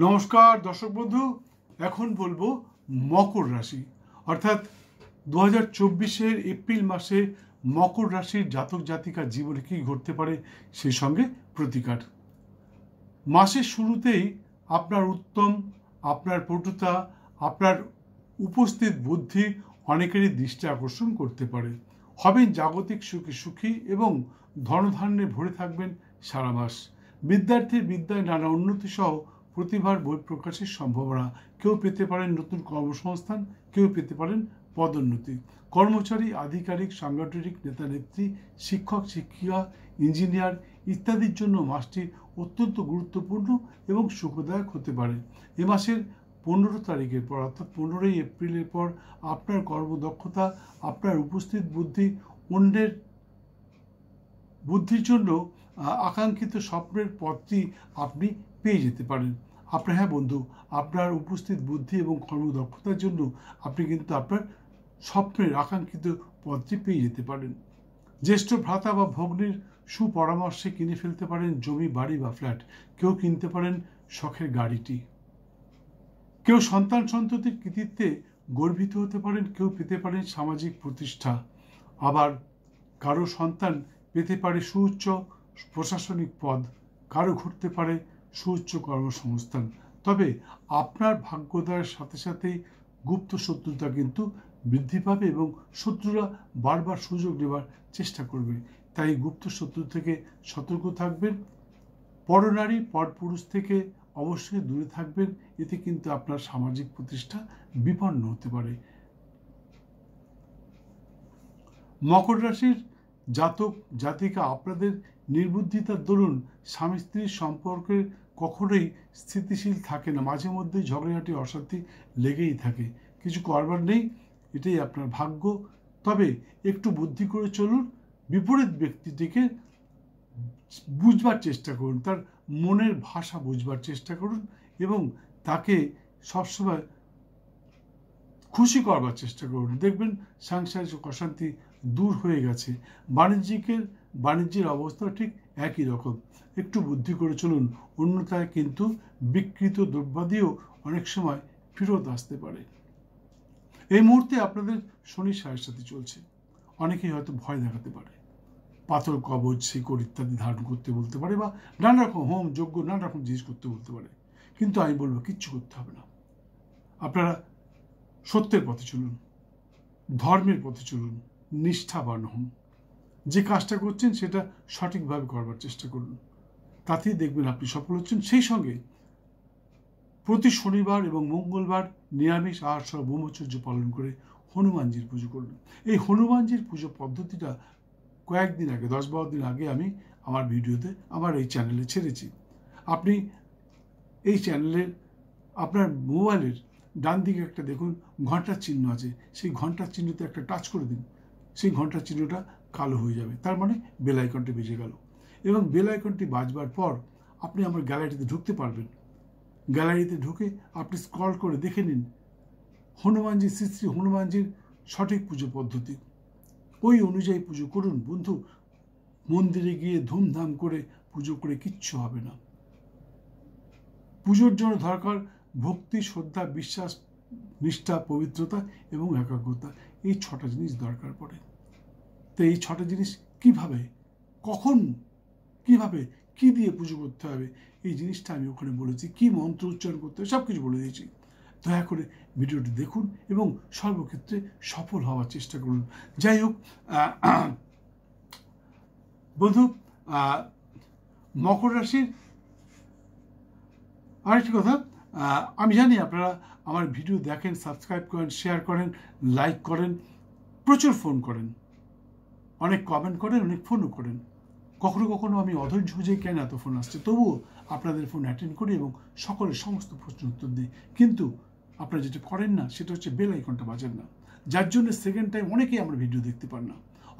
নমস্কার দর্শক বন্ধু, এখন বলবো মকর রাশি অর্থাৎ 2024-এর এপ্রিল মাসে মকর রাশির জাতক জাতিকার জীবনে কী ঘটতে পারে সেই সঙ্গে প্রতিকার। মাসের শুরুতেই আপনার উত্তম, আপনার পটুতা, আপনার উপস্থিত বুদ্ধি অনেকেরই দৃষ্টি আকর্ষণ করতে পারে। হবেন জাগতিক সুখী সুখী এবং ধনধান্যে ভরে থাকবেন সারা মাস। বিদ্যার্থীর বিদ্যায় নানা উন্নতি সহ প্রতিভার বহিঃপ্রকাশের সম্ভাবনা। কেউ পেতে পারেন নতুন কর্মসংস্থান, কেউ পেতে পারেন পদোন্নতি। কর্মচারী, আধিকারিক, সাংগঠনিক নেতা নেত্রী, শিক্ষক শিক্ষিকা, ইঞ্জিনিয়ার ইত্যাদির জন্য মাসটি অত্যন্ত গুরুত্বপূর্ণ এবং সুখদায়ক হতে পারে। এ মাসের 15 তারিখের পর অর্থাৎ 15ই এপ্রিলের পর আপনার কর্মদক্ষতা, আপনার উপস্থিত বুদ্ধি, অন্যের বুদ্ধির জন্য আকাঙ্ক্ষিত স্বপ্নের পথটি আপনি পেয়ে যেতে পারেন। হ্যাঁ বন্ধু, আপনার উপস্থিত বুদ্ধি এবং কর্মদক্ষতার জন্য আপনি কিন্তু আপনার স্বপ্নের আকাঙ্ক্ষিত পথটি পেয়ে যেতে পারেন। জ্যেষ্ঠ ভ্রাতা বা ভগ্নীর সুপরামর্শে কিনে ফেলতে পারেন জমি, বাড়ি বা ফ্ল্যাট। কেউ কিনতে পারেন শখের গাড়িটি। কেউ সন্তান সন্ততির কৃতিত্বে গর্বিত হতে পারেন, কেউ পেতে পারেন সামাজিক প্রতিষ্ঠা। আবার কারো সন্তান পেতে পারে সুউচ্চ প্রশাসনিক পদ, কারো ঘটতে পারে সুউচ্চ কর্মসংস্থান। তবে আপনার ভাগ্যোদয়ের সাথে সাথেই গুপ্ত শত্রুতা কিন্তু বৃদ্ধি পাবে এবং শত্রুরা বারবার সুযোগ নেবার চেষ্টা করবে। তাই গুপ্ত শত্রু থেকে সতর্ক থাকবেন। পরনারী পরপুরুষ থেকে অবশ্যই দূরে থাকবেন, এতে কিন্তু আপনার সামাজিক প্রতিষ্ঠা বিপন্ন হতে পারে। মকর রাশির জাতক জাতিকা আপনাদের নির্বুদ্ধিতার দরুন স্বামী স্ত্রীর সম্পর্কে কখনোই স্থিতিশীল থাকে না। মাঝে মধ্যেই ঝগড়াঝাটি অশান্তি লেগেই থাকে। কিছু করবার নেই, এটাই আপনার ভাগ্য। তবে একটু বুদ্ধি করে চলুন, বিপরীত ব্যক্তিটিকে বুঝবার চেষ্টা করুন, তার মনের ভাষা বুঝবার চেষ্টা করুন এবং তাকে সবসময় খুশি করবার চেষ্টা করুন। দেখবেন সাংসারিক অশান্তি দূর হয়ে গেছে। বাণিজ্যের অবস্থা ঠিক একই রকম। একটু বুদ্ধি করে চলুন, অন্যথায় কিন্তু বিকৃত দ্রব্যাদিও অনেক সময় ফেরত আসতে পারে। এই মুহূর্তে আপনাদের শনি সাড়ে সাথে চলছে। অনেকেই হয়তো ভয় দেখাতে পারে, পাথর, কবচ, শিকড় ইত্যাদি ধারণ করতে বলতে পারে বা নানা রকম হোম যজ্ঞ নানা রকম জিনিস করতে বলতে পারে। কিন্তু আমি বলবো কিচ্ছু করতে হবে না। আপনারা সত্যের পথে চলুন, ধর্মের পথে চলুন, নিষ্ঠাবান হন। যে কাজটা করছেন সেটা সঠিকভাবে করবার চেষ্টা করুন, তাতেই দেখবেন আপনি সফল হচ্ছেন। সেই সঙ্গে প্রতি শনিবার এবং মঙ্গলবার নিরামিষ আহার সহ ব্রহ্মচর্য পালন করে হনুমানজির পুজো করুন। এই হনুমানজির পুজো পদ্ধতিটা কয়েকদিন আগে, 10-12 দিন আগে আমি আমার ভিডিওতে আমার এই চ্যানেলে ছেড়েছি। আপনি এই চ্যানেলের আপনার মোবাইলের ডান দিকে একটা দেখুন ঘন্টার চিহ্ন আছে, সেই ঘন্টার চিহ্নতে একটা টাচ করে দিন। সেই ঘন্টার চিহ্নটা কালো হয়ে যাবে, তার মানে বেল আইকনটি বেজে গেল। এবং বেল আইকনটি বাজবার পর আপনি আমার গ্যালারিতে ঢুকতে পারবেন। গ্যালারিতে ঢুকে আপনি স্ক্রল করে দেখে নিন হনুমানজি, শ্রী শ্রী হনুমানজির সঠিক পুজো পদ্ধতি। ওই অনুযায়ী পুজো করুন বন্ধু। মন্দিরে গিয়ে ধুমধাম করে পুজো করে কিচ্ছু হবে না। পুজোর জন্য দরকার ভক্তি, শ্রদ্ধা, বিশ্বাস, নিষ্ঠা, পবিত্রতা এবং একাগ্রতা। এই 6টা জিনিস দরকার পড়ে। তো এই 6টা জিনিস কিভাবে, কখন, কিভাবে, কি দিয়ে পুজো করতে হবে, এই জিনিসটা আমি ওখানে বলেছি। কি মন্ত্র উচ্চারণ করতে হবে সব কিছু বলে দিয়েছি। দয়া করে ভিডিওটি দেখুন এবং সর্বক্ষেত্রে সফল হওয়ার চেষ্টা করুন। যাই হোক বন্ধু, মকর রাশির আরেকটি কথা, আমি জানি আপনারা আমার ভিডিও দেখেন, সাবস্ক্রাইব করেন, শেয়ার করেন, লাইক করেন, প্রচুর ফোন করেন, অনেক কমেন্ট করেন, অনেক ফোনও করেন। কখনো কখনো আমি অধৈর্য হয়ে যাই, কেন এত ফোন আসছে, তবুও আপনাদের ফোন অ্যাটেন্ড করি এবং সকলের সমস্ত প্রশ্ন উত্তর দিই। কিন্তু আপনারা যেটা করেন না সেটা হচ্ছে বেল আইকনটা বাজেন না, যার জন্য সেকেন্ড টাইম অনেকেই আমার ভিডিও দেখতে পান না।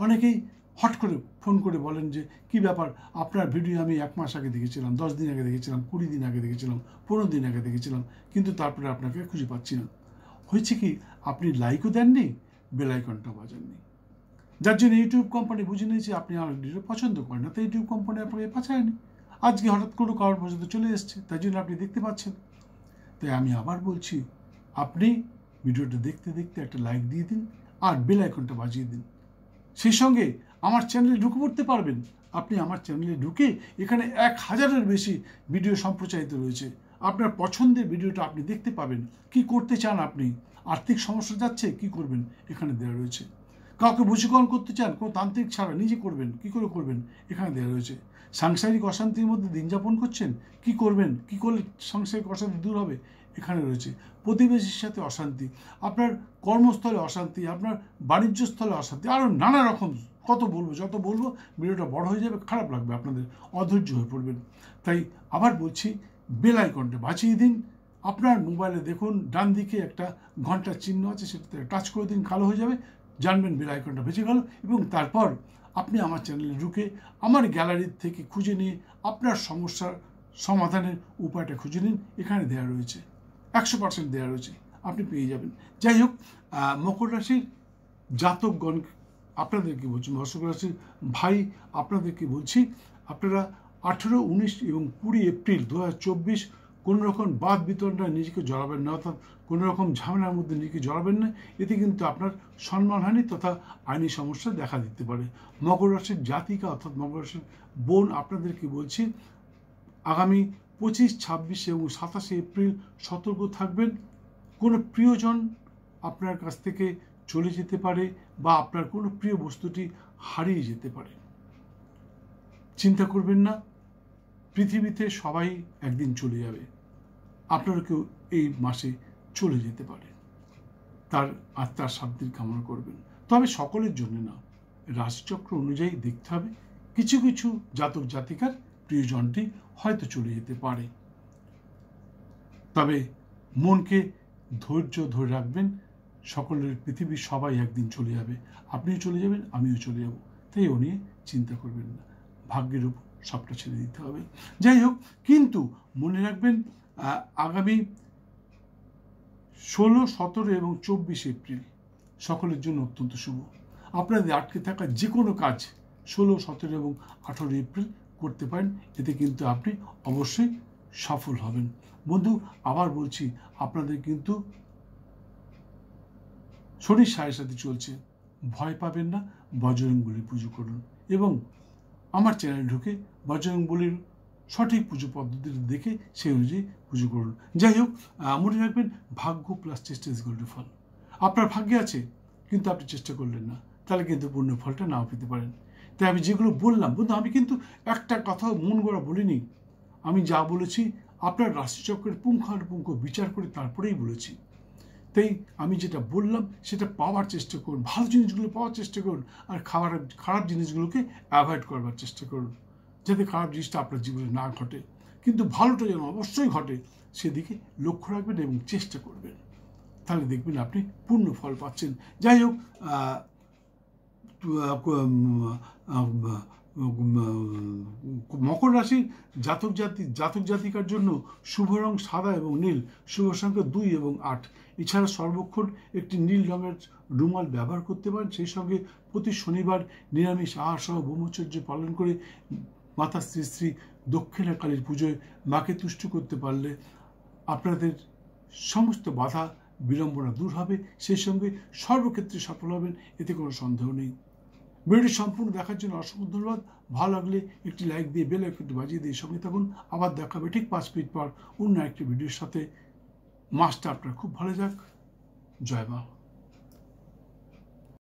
অনেকেই হট করে ফোন করে বলেন যে কি ব্যাপার, আপনার ভিডিও আমি 1 মাস আগে দেখেছিলাম, 10 দিন আগে দেখেছিলাম, 20 দিন আগে দেখেছিলাম, 15 দিন আগে দেখেছিলাম, কিন্তু তারপরে আপনাকে খুঁজে পাচ্ছি না। হয়েছে কি, আপনি লাইকও দেননি, বেল আইকনটা বাজাননি, যার জন্য ইউটিউব কোম্পানি বুঝে নিয়েছে আপনি আমার ভিডিও পছন্দ করেন না। তো ইউটিউব কোম্পানি আপনাকে পাঠায়নি। আজকে হঠাৎ কোনো কারণ পর্যন্ত চলে এসছে, তাই জন্য আপনি দেখতে পাচ্ছেন। তাই আমি আবার বলছি, আপনি ভিডিওটা দেখতে দেখতে একটা লাইক দিয়ে দিন আর বেল আইকনটা বাজিয়ে দিন। সেই সঙ্গে আমার চ্যানেলে ঢুকে পড়তে পারবেন। আপনি আমার চ্যানেলে ঢুকে এখানে 1000-এর বেশি ভিডিও সম্প্রচারিত রয়েছে। আপনার পছন্দের ভিডিওটা আপনি দেখতে পাবেন। কি করতে চান আপনি, আর্থিক সমস্যা যাচ্ছে, কি করবেন, এখানে দেওয়া রয়েছে। কাউকে বশীকরণ করতে চান, কোনো তান্ত্রিক ছাড়া নিজে করবেন, কি করে করবেন, এখানে দেওয়া রয়েছে। সাংসারিক অশান্তির মধ্যে দিন যাপন করছেন, কি করবেন, কি করলে সাংসারিক অশান্তি দূর হবে, এখানে রয়েছে। প্রতিবেশীর সাথে অশান্তি, আপনার কর্মস্থলে অশান্তি, আপনার বাণিজ্য স্থলে অশান্তি, আরও নানা রকম, কত বলবো, যত বলবো ভিডিওটা বড় হয়ে যাবে, খারাপ লাগবে, আপনাদের অধৈর্য হয়ে পড়বেন। তাই আবার বলছি, বেল আইকনটা বাজিয়ে দিন। আপনার মোবাইলে দেখুন ডান দিকে একটা ঘন্টার চিহ্ন আছে, সেটাতে টাচ করে দিন, কালো হয়ে যাবে, জানবেন বেল আইকনটা বেঁচে গেল। এবং তারপর আপনি আমার চ্যানেলে ঢুকে আমার গ্যালারির থেকে খুঁজে নিয়ে আপনার সমস্যার সমাধানের উপায়টা খুঁজে নিন। এখানে দেওয়া রয়েছে, 100% দেওয়া রয়েছে, আপনি পেয়ে যাবেন। যাই হোক, মকর রাশির জাতকগণ আপনাদেরকে বলছি, মকর রাশির ভাই আপনাদেরকে বলছি, আপনারা 18, 19 এবং 20 এপ্রিল 2024 কোনো রকম বাদ বিতণ্ডায় নিজেকে জড়াবেন না, অর্থাৎ কোনো রকম ঝামেলার মধ্যে নিজেকে জড়াবেন না। এতে কিন্তু আপনার সম্মানহানি তথা আইনি সমস্যা দেখা দিতে পারে। মকর রাশির জাতিকা অর্থাৎ মকর রাশির বোন আপনাদেরকে বলছি, আগামী 25, 26 এবং 27 এপ্রিল সতর্ক থাকবেন। কোনো প্রিয়জন আপনার কাছ থেকে চলে যেতে পারে বা আপনার কোনো প্রিয় বস্তুটি হারিয়ে যেতে পারে। চিন্তা করবেন না, পৃথিবীতে সবাই একদিন চলে যাবে, আপনারও কেউ এই মাসে চলে যেতে পারে। তার আত্মার শান্তির কামনা করবেন, তবে সকলের জন্য না, রাশিচক্র অনুযায়ী দেখতে হবে। কিছু কিছু জাতক জাতিকার প্রিয়জনটি হয়তো চলে যেতে পারে, তবে মনকে ধৈর্য ধরে রাখবেন। সকলের, পৃথিবীর সবাই একদিন চলে যাবে, আপনিও চলে যাবেন, আমিও চলে যাব, তাই ও নিয়ে চিন্তা করবেন না, ভাগ্যের উপর সবটা ছেড়ে দিতে হবে। যাই হোক, কিন্তু মনে রাখবেন, আগামী 16, 17 এবং 24 এপ্রিল সকলের জন্য অত্যন্ত শুভ। আপনাদের আটকে থাকা যে কোনো কাজ 16, 17 এবং 18 এপ্রিল করতে পারেন, এতে কিন্তু আপনি অবশ্যই সফল হবেন। বন্ধু, আবার বলছি, আপনাদের কিন্তু শনির সাড়ে সাথে চলছে, ভয় পাবেন না, বজরংবলীর পুজো করুন এবং আমার চ্যানেল ঢুকে বজরংবলীর সঠিক পুজো পদ্ধতি দেখে সেই অনুযায়ী পুজো করুন। যাই হোক, মনে রাখবেন, ভাগ্য প্লাস চেষ্টা ইজ ইকুয়াল টু ফল। আপনার ভাগ্যে আছে, কিন্তু আপনি চেষ্টা করলেন না, তাহলে কিন্তু পূর্ণ ফলটা নাও পেতে পারেন। তাই আমি যেগুলো বললাম, বন্ধু, আমি কিন্তু একটা কথাও মন গড়া বলিনি। আমি যা বলেছি আপনার রাশিচক্রের পুঙ্খানুপুঙ্খ বিচার করে তারপরেই বলেছি। তাই আমি যেটা বললাম সেটা পাওয়ার চেষ্টা করুন, ভালো জিনিসগুলো পাওয়ার চেষ্টা করুন, আর খারাপ জিনিসগুলোকে অ্যাভয়েড করবার চেষ্টা করুন, যাতে খারাপ জিনিসটা আপনার জীবনে না ঘটে, কিন্তু ভালোটা যেন অবশ্যই ঘটে সেদিকে লক্ষ্য রাখবেন এবং চেষ্টা করবেন, তাহলে দেখবেন আপনি পূর্ণ ফল পাচ্ছেন। যাই হোক, মকর রাশির জাতক জাতিকার জন্য শুভ রং সাদা এবং নীল, শুভ সংখ্যা 2 এবং 8। এছাড়া সর্বক্ষণ একটি নীল রঙের রুমাল ব্যবহার করতে পারেন। সেই সঙ্গে প্রতি শনিবার নিরামিষ আহার সহ ব্রহ্মচর্য পালন করে মাতা শ্রী শ্রী দক্ষিণাকালীর পুজোয় মাকে তুষ্ট করতে পারলে আপনাদের সমস্ত বাধা বিড়ম্বনা দূর হবে, সেই সঙ্গে সর্বক্ষেত্রে সফল হবেন, এতে কোনো সন্দেহ নেই। ভিডিওটি সম্পূর্ণ দেখার জন্য অসংখ্য ধন্যবাদ। ভালো লাগলে একটি লাইক দিয়ে বেল আইকনটি বাজিয়ে দিয়ে সঙ্গে থাকুন। আবার দেখা হবে ঠিক 5 মিনিট পর অন্য একটি ভিডিওর সাথে। মাসটা আপনার খুব ভালো যাক। জয় মা।